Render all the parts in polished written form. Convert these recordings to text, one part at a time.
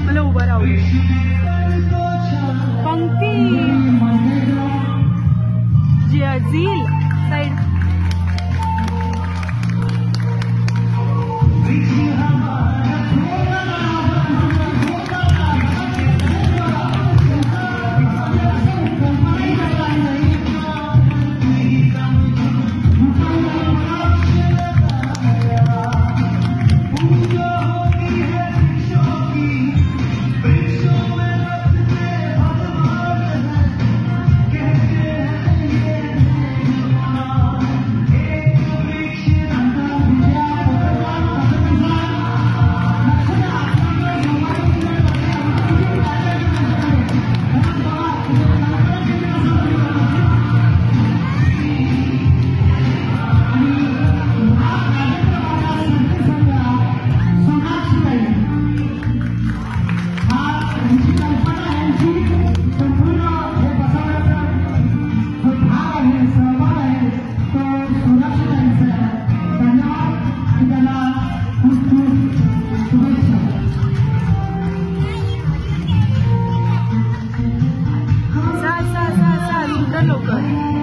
मला उभं राहू दे. पंक्ती झील साईड.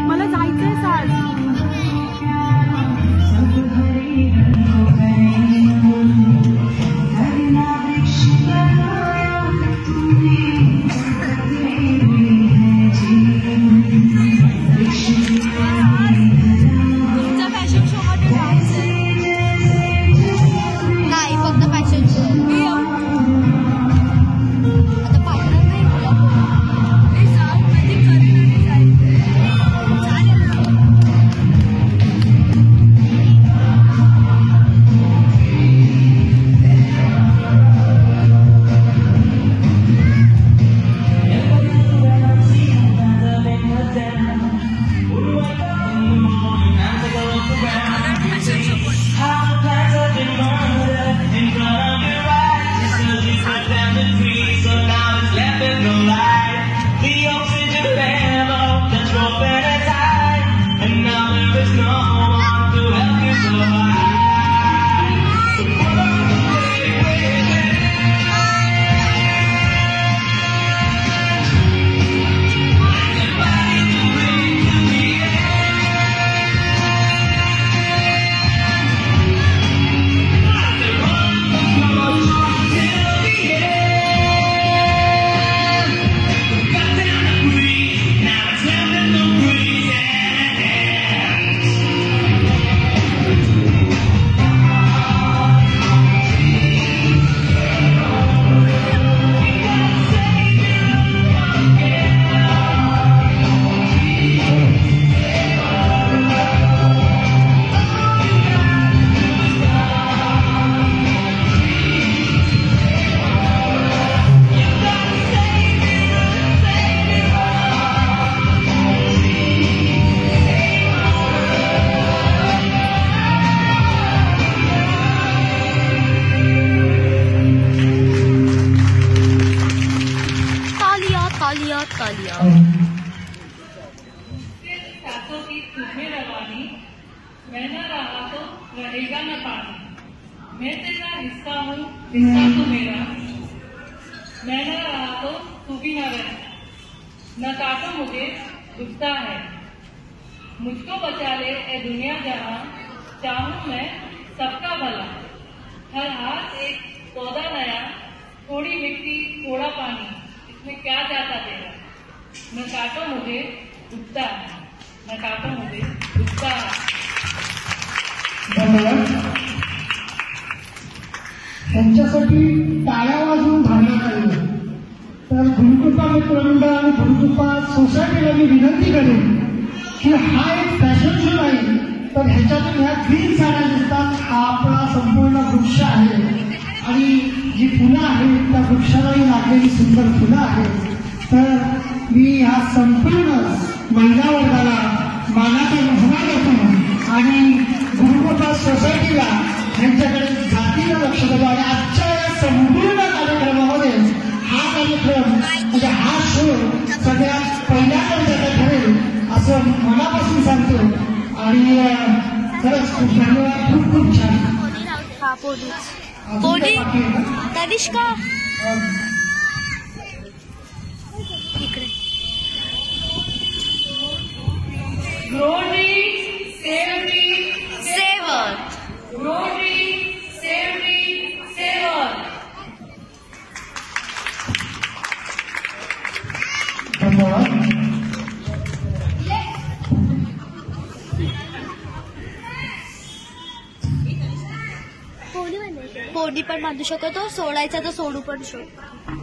मला जायचंय साज. फॅशन शो मध्ये जायचंय. नाही फक्त फॅशन शो. आता पाहुण्यात नाही मैं न रहा तो रहेगा न पानी. मैं तेरा हिस्सा हूँ, हिस्सा तो मेरा. मैं न रहा तो तू भी न रहे. न काटो मुझे, दुखता है. मुझको बचा ले ए दुनिया जहाँ. चाहूँ मैं सबका भला. हर हाथ एक पौधा नया. थोड़ी मिट्टी थोड़ा पानी. इसमें क्या जाता तेरा. नकाटामध्ये उत्साह, नकाटामध्ये उत्साह. धन्यवाद. त्यांच्यासाठी टाळ्या वाजवून भावना आली. तर गुरुकृपा मित्रमंडळ आणि गुरुकृपा सोसायटीला मी विनंती करेन की हा एक फॅशन शो नाही, तर ह्याच्यातून ह्या ग्रीन साड्या दिसतात, हा आपला संपूर्ण वृक्ष आहे आणि जी फुलं आहेत त्या वृक्षालाही लागलेली सुंदर फुलं आहेत. तर मी ह्या संपूर्ण महिला वर्गाला मानाचा मुजरा देतो आणि गुरुकृपा सोसायटीला यांच्याकडे जातीनं लक्ष देतो आणि आजच्या या संपूर्ण कार्यक्रमामध्ये हा कार्यक्रम म्हणजे हा शो सगळ्यात पहिल्या दर्जाचा ठरेल असं मनापासून सांगतो. आणि खरंच खूप धन्यवाद. खूप खूप छान. हा पोली तनिष्का इकडे. Glory, safety, सेवन glory, safety, seven. धन्यवाद. पोनी पण बांधू शकतो, सोडायचा तर सोडू पण शकतो.